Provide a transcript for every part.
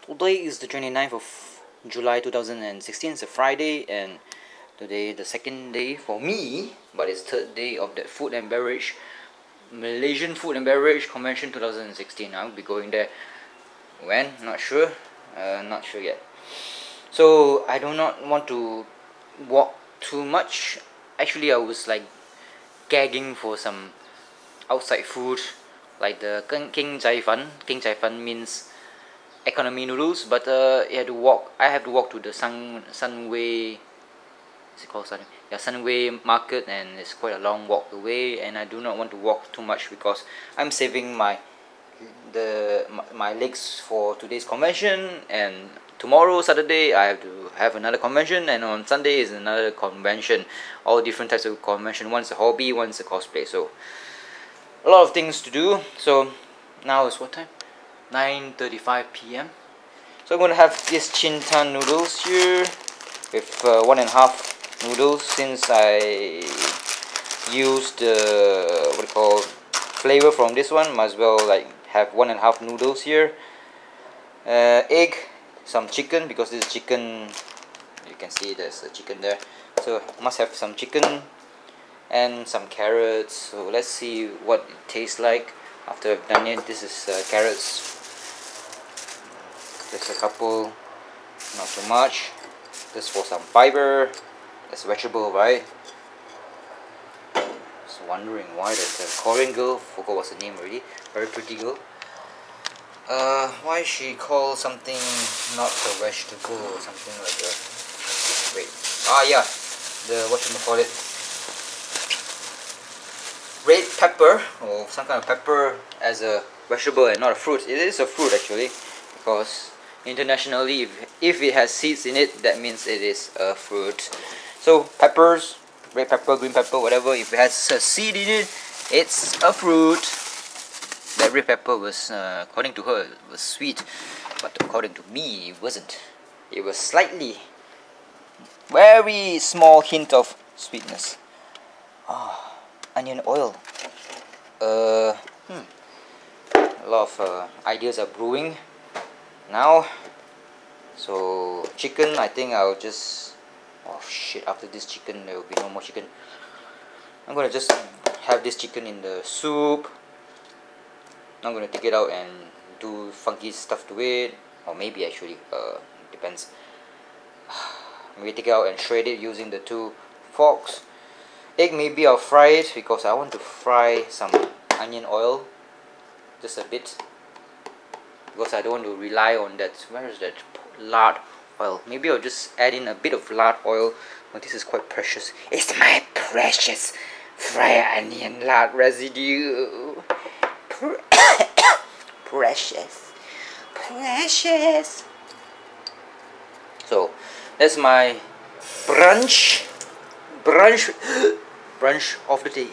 Today is the 29th of July 2016. It's a Friday, and today the second day for me, but it's third day of that food and beverage Malaysian food and beverage convention 2016. I'll be going there. When? Not sure. Not sure yet. So I do not want to walk too much. Actually, I was like gagging for some outside food, like the King Jai Fan. King Jai Fan means economy noodles, but you had to walk. I have to walk to the Sunway. Is it called Sunway? Yeah, Sunway Market, and it's quite a long walk away. And I do not want to walk too much because I'm saving my legs for today's convention, and tomorrow Saturday I have to have another convention, and on Sunday is another convention. All different types of convention. One's a hobby, one's a cosplay. So a lot of things to do. So now is what time? 9:35 p.m. So I'm gonna have this Cintan noodles here with 1.5 noodles, since I used the what do you call flavor from this one. Might as well like have 1.5 noodles here. Egg, some chicken, because this is chicken. You can see there's a chicken there, so must have some chicken and some carrots. So let's see what it tastes like after I've done it. This is carrots. There's a couple, not too much. This for some fiber. That's vegetable, right? Just wondering why that Korean girl, forgot what's the name already, very pretty girl. Why she call something not a vegetable or something like that? Wait, yeah, the whatchamacallit, red pepper or some kind of pepper as a vegetable and not a fruit. It is a fruit actually, because internationally if it has seeds in it, that means it is a fruit. So peppers, red pepper, green pepper, whatever, if it has a seed in it, it's a fruit. That red pepper was, according to her, was sweet, but according to me, it wasn't. It was slightly, very small hint of sweetness. Onion oil. A lot of ideas are brewing now. So chicken, I think I'll just, oh shit, after this chicken there will be no more chicken. I'm gonna just have this chicken in the soup. I'm gonna take it out and do funky stuff to it, or maybe actually depends. Maybe take it out and shred it using the 2 forks. Egg, maybe I'll fry it, because I want to fry some onion oil just a bit, because I don't want to rely on that, where is that lard oil. Maybe I'll just add in a bit of lard oil. But this is quite precious. It's my precious fried onion lard residue. Precious. So that's my brunch of the day.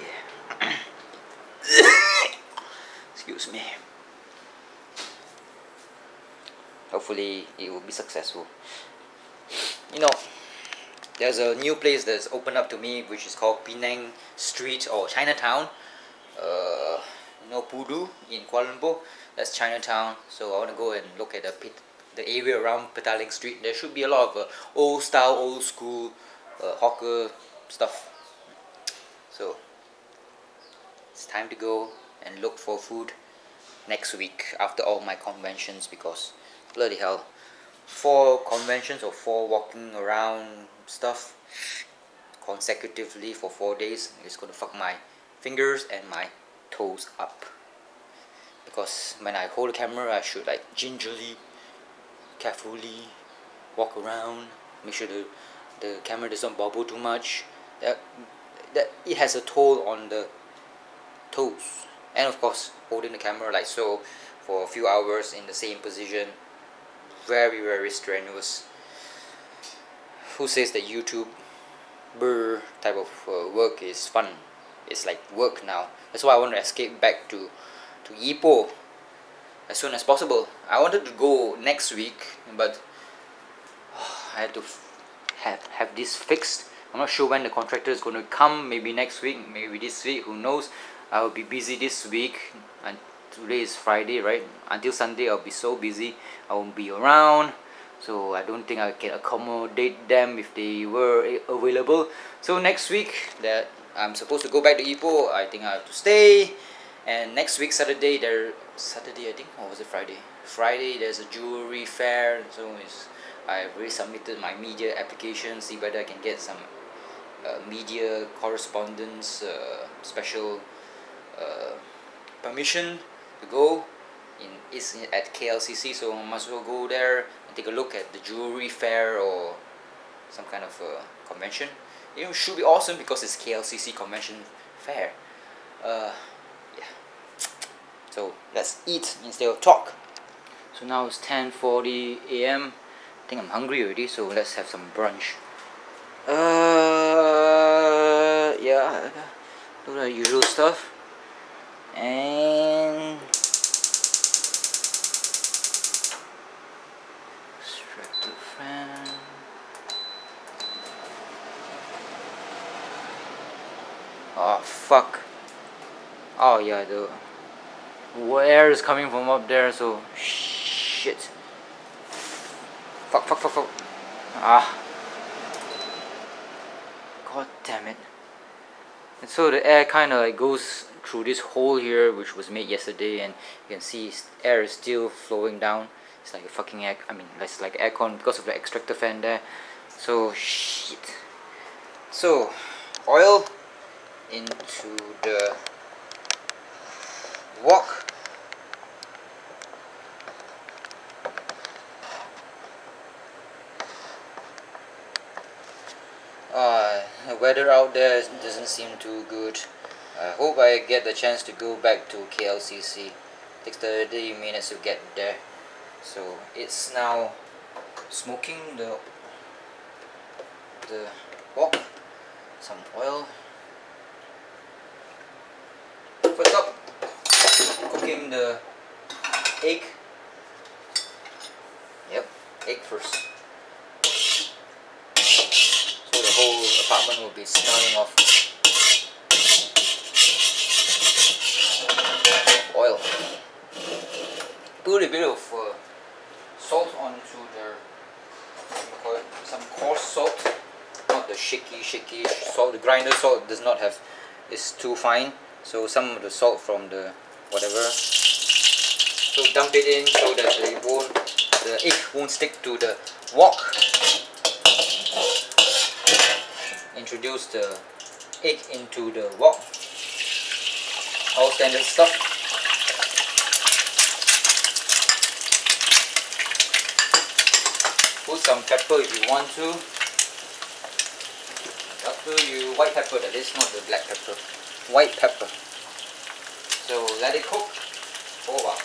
Excuse me. Hopefully it will be successful. You know, there's a new place that's opened up to me, which is called Penang Street or Chinatown. Pudu in Kuala Lumpur. That's Chinatown. So I want to go and look at the area around Petaling Street. There should be a lot of old style, old school hawker stuff. So it's time to go and look for food next week after all my conventions, because bloody hell, 4 conventions or 4 walking around stuff consecutively for 4 days is gonna fuck my fingers and my toes up. Because when I hold the camera, I should like gingerly, carefully walk around, make sure the camera does not bobble too much. That it has a toll on the toes. And of course, holding the camera like so for a few hours in the same position, very, very strenuous. Who says that YouTuber type of work is fun? It's like work now. That's why I want to escape back to Ipoh as soon as possible. I wanted to go next week, but I had to have this fixed. I'm not sure when the contractor is going to come. Maybe next week, maybe this week, who knows. I will be busy this week, and today is Friday, right? Until Sunday I'll be so busy, I won't be around, so I don't think I can accommodate them if they were available. So next week that I'm supposed to go back to Ipoh, I think I have to stay. And next week Saturday, Saturday I think, or was it Friday? Friday there's a jewelry fair, so I've already submitted my media application, see whether I can get some media correspondence special permission to go. It's at KLCC, so I must well go there and take a look at the jewelry fair or some kind of convention. It should be awesome because it's KLCC convention fair. Yeah. So let's eat instead of talk. So now it's 10:40 a.m. I think I'm hungry already, so let's have some brunch. Yeah, do the usual stuff. And strap the fan. Oh fuck. Oh yeah, the air is coming from up there, so shit. Fuck. Ah. God damn it. And so the air kind of like goes through this hole here, which was made yesterday, and you can see air is still flowing down. It's like a fucking air. I mean, it's like aircon because of the extractor fan there. So shit. So oil into the wok. The weather out there doesn't seem too good. I hope I get the chance to go back to KLCC. It takes 30 minutes to get there. So it's now smoking the wok. Some oil. First up, cooking the egg. Yep, egg first. So the whole apartment will be smelling of oil. Put a bit of salt onto some coarse salt, not the shaky salt. The grinder salt does not have, is too fine. So some of the salt from the whatever. So dump it in so that the egg won't stick to the wok. Introduce the egg into the wok. All standard stuff. Put some pepper if you want to. White pepper, that is, not the black pepper. White pepper. So let it cook for a while.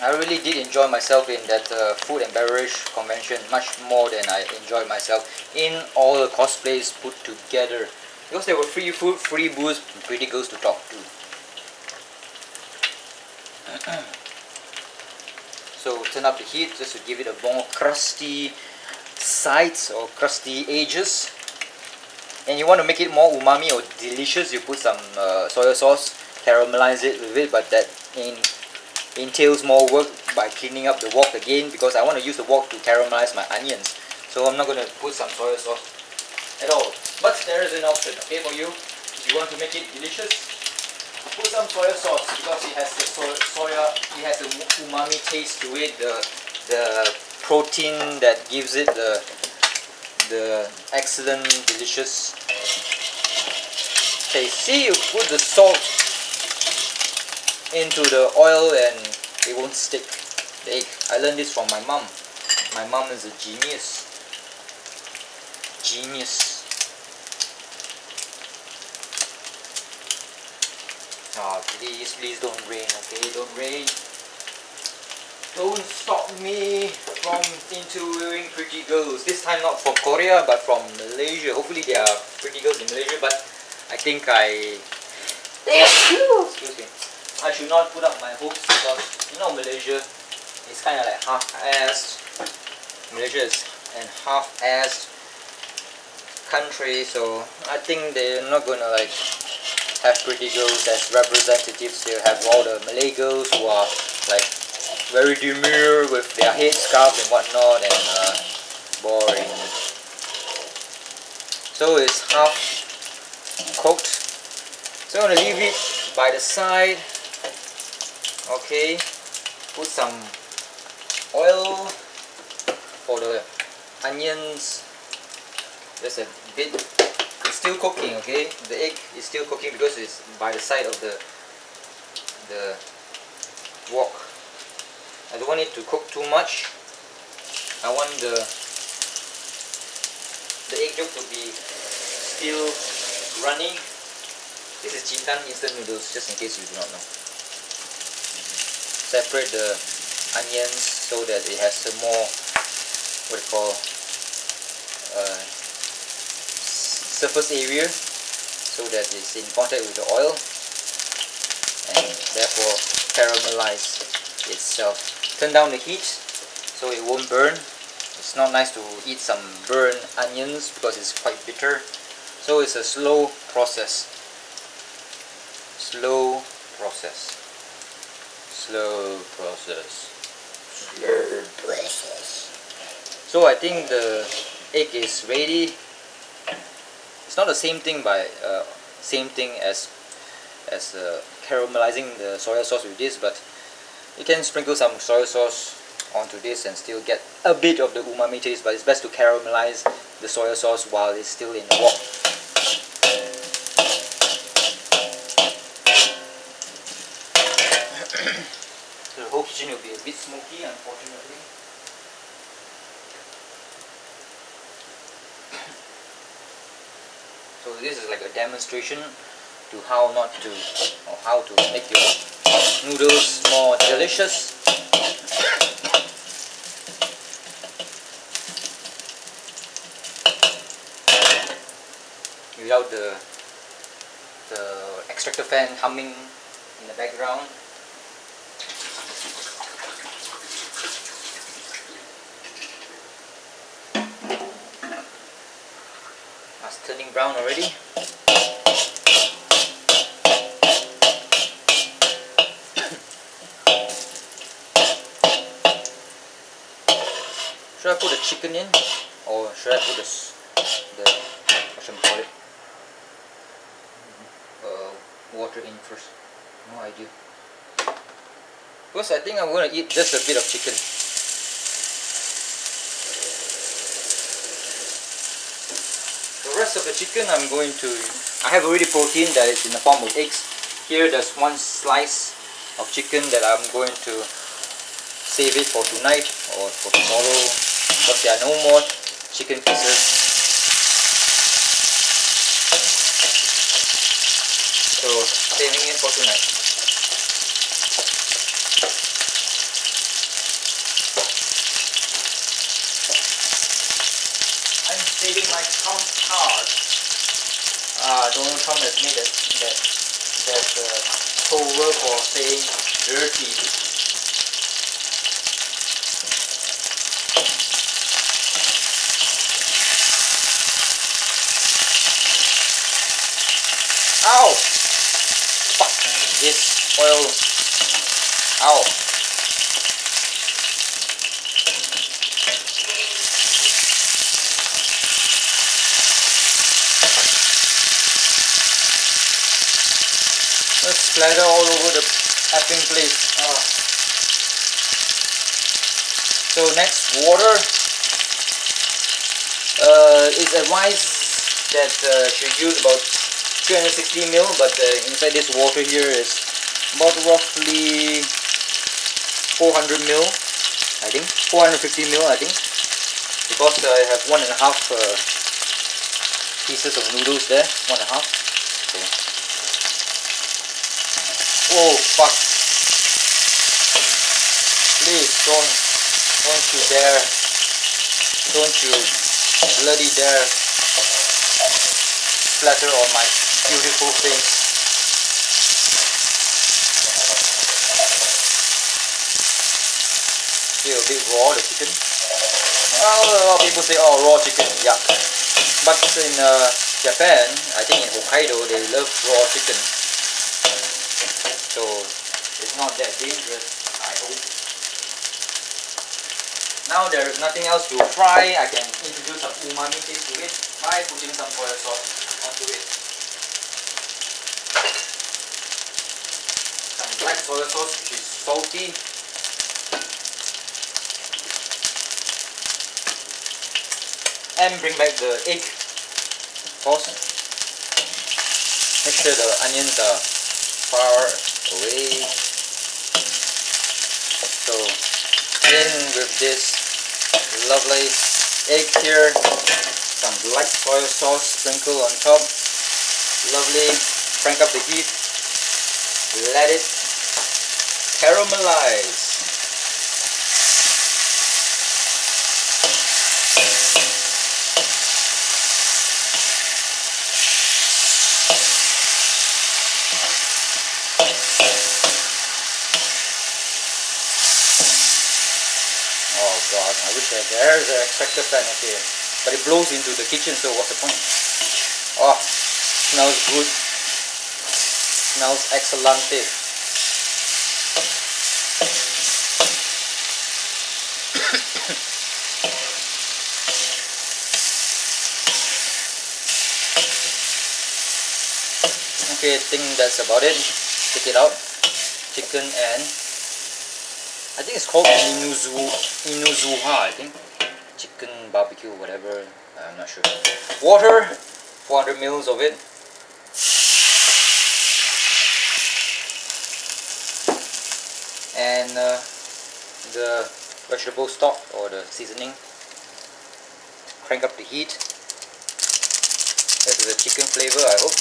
I really did enjoy myself in that food and beverage convention much more than I enjoyed myself in all the cosplays put together, because there were free food, free booze, and pretty girls to talk to. So turn up the heat just to give it a more crusty sides or crusty edges. And you want to make it more umami or delicious, you put some soy sauce, caramelize it with it, but that entails more work by cleaning up the wok again, because I want to use the wok to caramelize my onions. So I'm not going to put some soy sauce at all. But there is an option, okay, for you. If you want to make it delicious, put some soy sauce, because it has the it has the umami taste to it, the protein that gives it the excellent delicious taste. See, you put the salt into the oil and it won't stick the egg. I learned this from my mom. My mom is a genius. Oh, please don't rain, okay? Don't rain. Don't stop me from interviewing pretty girls. This time not from Korea, but from Malaysia. Hopefully there are pretty girls in Malaysia, but I think excuse me, I should not put up my hopes, because you know Malaysia is kind of like half-assed. Malaysia is an half-assed country, so I think they're not gonna like have pretty girls as representatives. They have all the Malay girls who are like very demure with their headscarf and whatnot, and boring. So it's half cooked. So I'm gonna leave it by the side. Okay, put some oil for the onions. Just a bit. It's still cooking, okay? The egg is still cooking because it's by the side of the wok. I don't want it to cook too much. I want the egg yolk to be still runny. This is Cintan instant noodles, just in case you do not know. Separate the onions so that it has a more, what you call, surface area, so that it's in contact with the oil and therefore caramelize itself. Turn down the heat so it won't burn. It's not nice to eat some burnt onions because it's quite bitter. So it's a slow process. Slow process. Slow process. Slow process. So I think the egg is ready. It's not the same thing as caramelizing the soy sauce with this, but you can sprinkle some soy sauce onto this and still get a bit of the umami taste, but it's best to caramelize the soy sauce while it's still in the wok. So the whole kitchen will be a bit smoky, unfortunately. So this is like a demonstration to how to make your noodles more delicious. Without the extractor fan humming in the background. It's turning brown already. Should I put the chicken in, or should I put the what should I call it? Water in first? No idea. Because I think I'm going to eat just a bit of chicken. The rest of the chicken I have already protein that is in the form of eggs. Here there's one slice of chicken that I'm going to save it for tonight or for tomorrow, because there are no more chicken pieces. So saving it for tonight. I'm saving my Trump card. Donald Trump has made that cover for saying dirty. Ow! Fuck! This oil. Ow! Let's splatter all over the effing place. So next, water. It's advised that should use about 360 ml, but inside this water here is about roughly 400 ml, I think, 450 ml, I think, because I have 1.5 pieces of noodles there, 1.5. So. Whoa, fuck! Please don't you dare! Don't you bloody dare splatter on my beautiful face. Still a bit raw, the chicken. Well, a lot of people say, oh, raw chicken, yuck. But in Japan, I think in Hokkaido, they love raw chicken. So it's not that dangerous, I hope. Now there is nothing else to fry. I can introduce some umami taste to it by putting some soy sauce onto it. Some black soy sauce, which is salty. And bring back the egg sauce. Make sure the onions are far away. So in with this lovely egg here, some black soy sauce sprinkle on top. Lovely. Crank up the heat. Let it caramelize. Oh god, I wish there's an extractor fan up here. But it blows into the kitchen, so what's the point? Oh, smells good. Smells excellente. Okay, I think that's about it. Take it out. Chicken and I think it's called inuzuha, I think. Chicken barbecue, whatever. I'm not sure. Water, 400 mils of it. And the vegetable stock or the seasoning. Crank up the heat. This is the chicken flavor, I hope.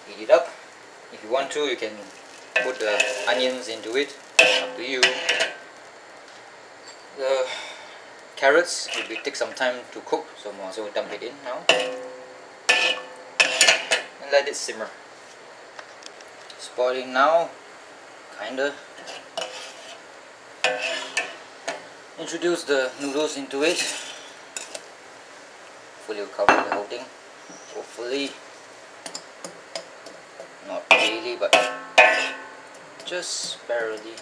Heat it up. If you want to, you can put the onions into it. Up to you. The carrots will take some time to cook, so I might as well dump it in now. And let it simmer. It's boiling now, kinda. Introduce the noodles into it. Hopefully it'll cover the whole thing. Hopefully. Not really, but just barely.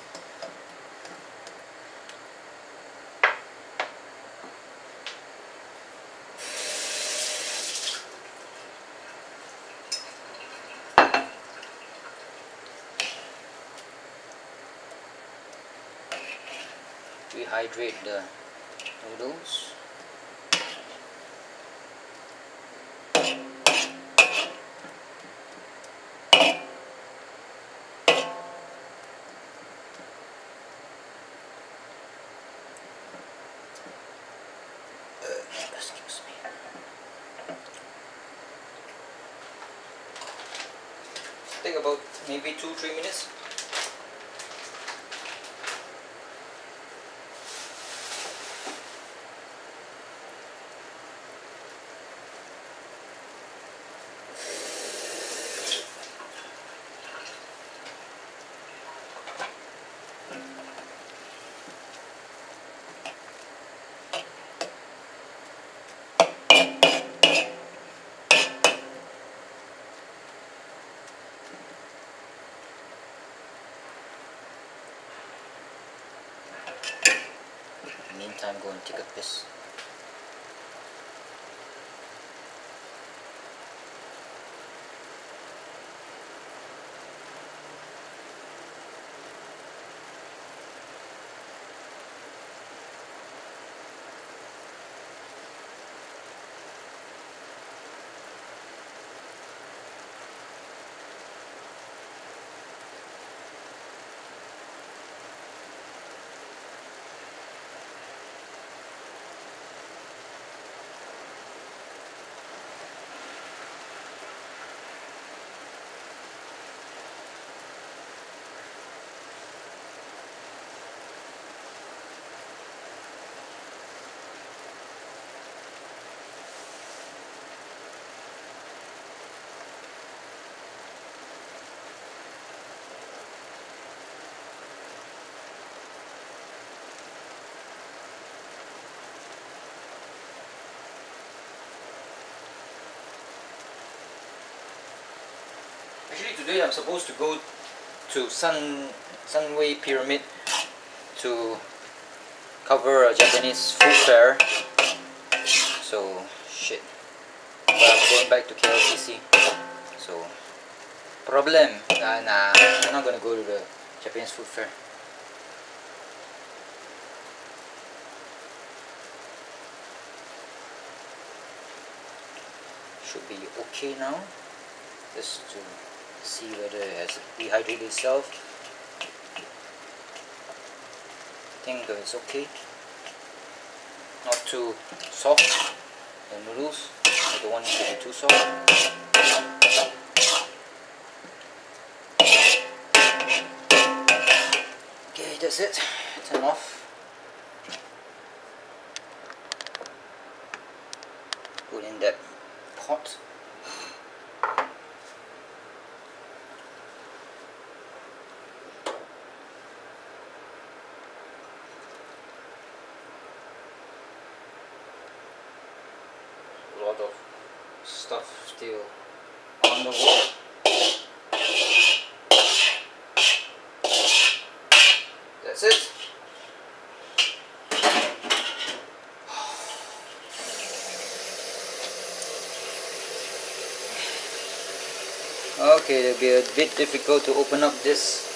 Rehydrate the noodles. Excuse me. Take about maybe 2-3 minutes. Meantime, go and take a piss. Actually today I'm supposed to go to Sunway Pyramid to cover a Japanese food fair. So shit. But I'm going back to KLCC. So problem. Nah, I'm not gonna go to the Japanese food fair. Should be okay now. Just to see whether it has dehydrated itself. I think it's okay. Not too soft. The noodles, I don't want it to be too soft. Okay, that's it. Turn off. Put in that pot. A lot of stuff still on the wall. That's it. Okay, it'll be a bit difficult to open up this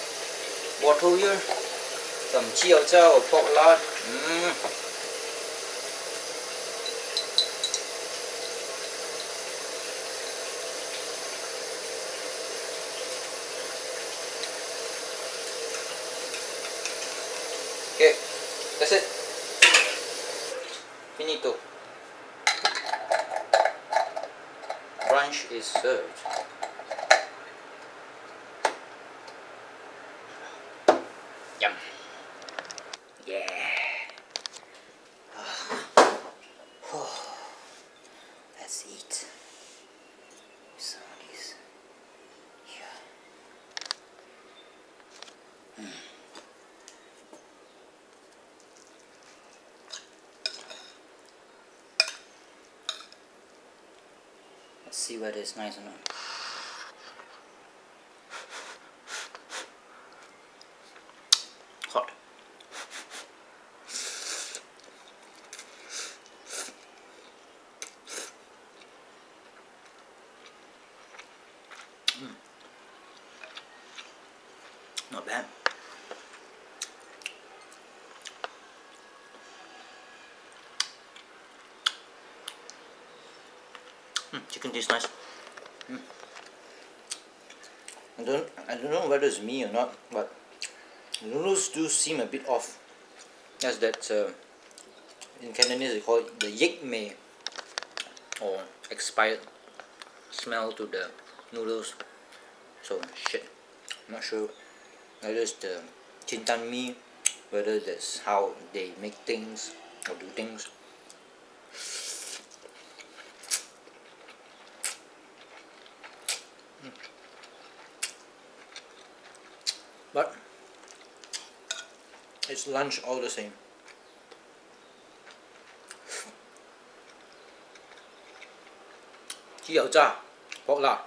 bottle here. Some chiao chow or pork lard. Okay, that's it. Finito. Brunch is served. Yum. Yeah. Let's eat. Some of these. Yeah. Let's see whether it's nice or not. Hot. Not bad. Chicken tastes nice. I don't know whether it's me or not, but the noodles do seem a bit off. That's that in Cantonese they call it the yik mei, or expired smell to the noodles. So shit, I'm not sure whether it's the Cintan mee, whether that's how they make things or do things. But it's lunch all the same. Chiao cha, pork lard.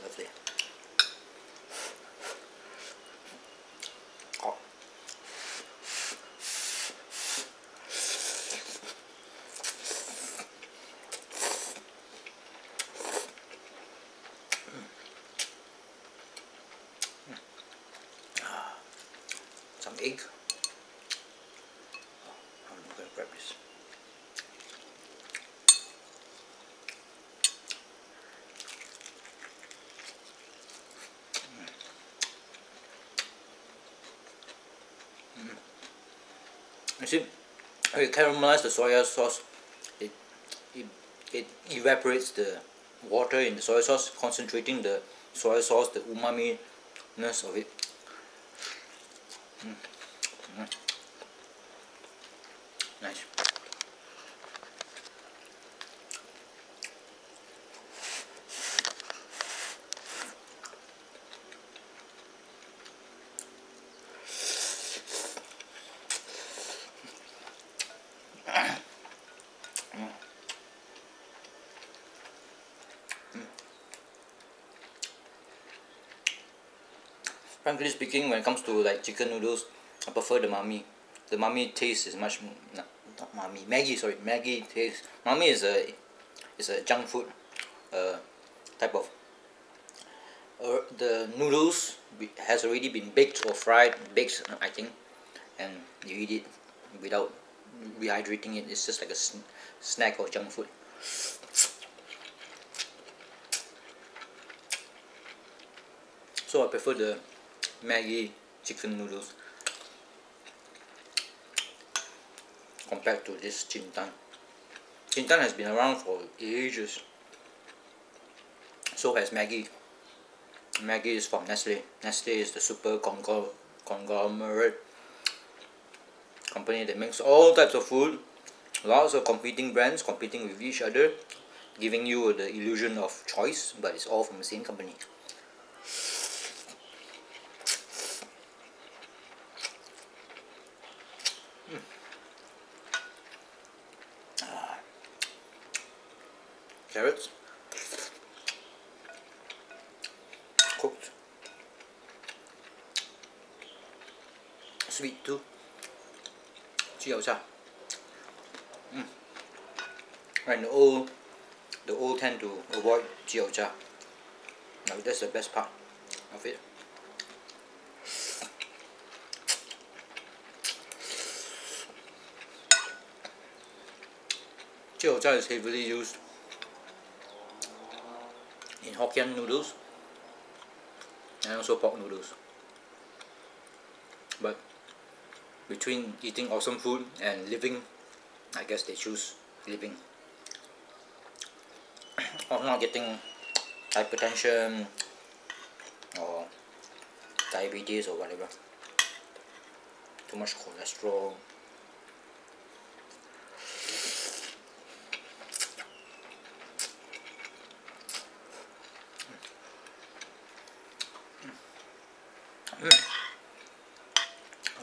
Lovely. Hot. Some egg. I'm going to grab this. You see, when you caramelize the soya sauce, it evaporates the water in the soy sauce, concentrating the soy sauce, the umami-ness of it. Nice. Frankly speaking, when it comes to like chicken noodles, I prefer the mummy. The mummy taste is much not mummy, Maggi, sorry, Maggi taste. Mummy is a junk food type of. The noodles has already been baked or fried, baked I think, and you eat it without rehydrating it. It's just like a snack or junk food. So I prefer the Maggi chicken noodles compared to this Cintan. Cintan has been around for ages. So has Maggi. Maggi is from Nestle. Nestle is the super conglomerate company that makes all types of food. Lots of competing brands competing with each other, giving you the illusion of choice, but it's all from the same company. Carrots, cooked, sweet too. 鸡油炸. And the old tend to avoid 鸡油炸. Now that's the best part of it. Jiaojiao is heavily used in Hokkien noodles and also pork noodles. But between eating awesome food and living, I guess they choose living. Or not getting hypertension or diabetes or whatever. Too much cholesterol.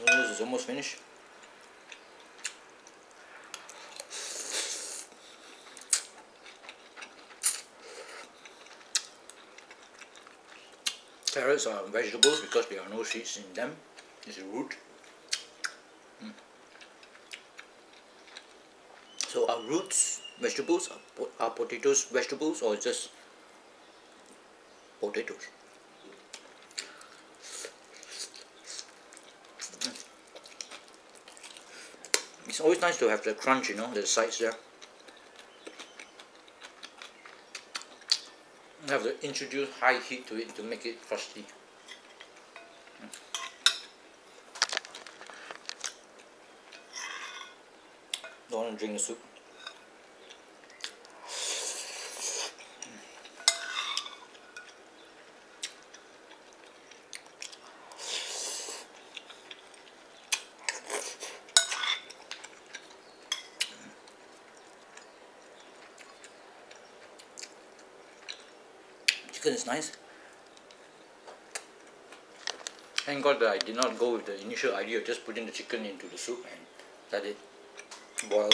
This is almost finished. Carrots are vegetables because there are no seeds in them. It's a root. So are roots vegetables? Are potatoes vegetables or just potatoes? It's always nice to have the crunch, you know, the sides there. You have to introduce high heat to it to make it crusty. Don't want to drink the soup. Chicken is nice. Thank God that I did not go with the initial idea of just putting the chicken into the soup and let it boil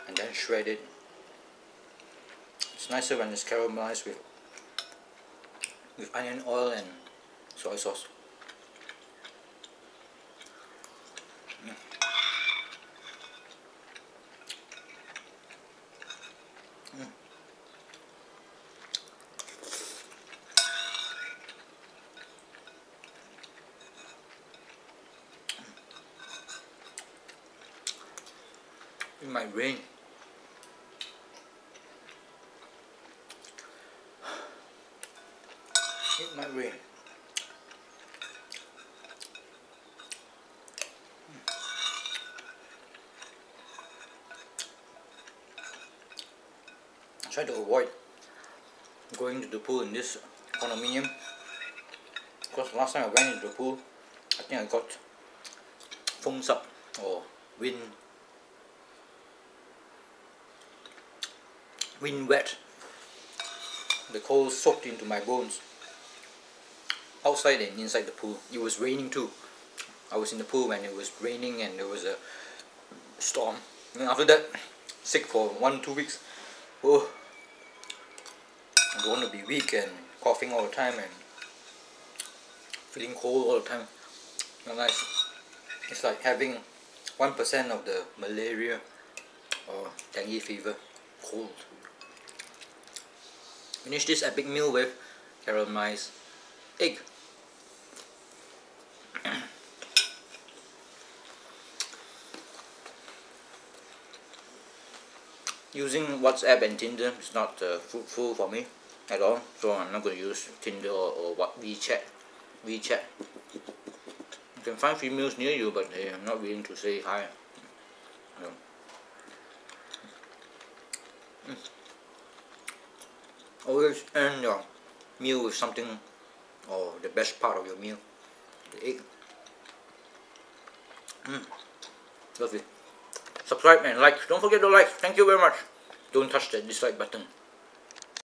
and then shred it. It's nicer when it's caramelized with onion oil and soy sauce. It might rain. It might rain. I try to avoid going to the pool in this condominium because last time I went into the pool, I think I got foams up or wind wet. The cold soaked into my bones. Outside and inside the pool. It was raining too. I was in the pool when it was raining and there was a storm. And after that, sick for 1-2 weeks. Oh, I don't want to be weak and coughing all the time and feeling cold all the time. Not nice. It's like having 1% of the malaria or dengue fever. Cold. Finish this epic meal with caramelized egg. Using WhatsApp and Tinder is not fruitful for me at all, so I'm not going to use Tinder or what WeChat. You can find females near you, but they are not willing to say hi. Always end your meal with something, or the best part of your meal, the egg. Lovely. Subscribe and like. Don't forget to like. Thank you very much. Don't touch that dislike button.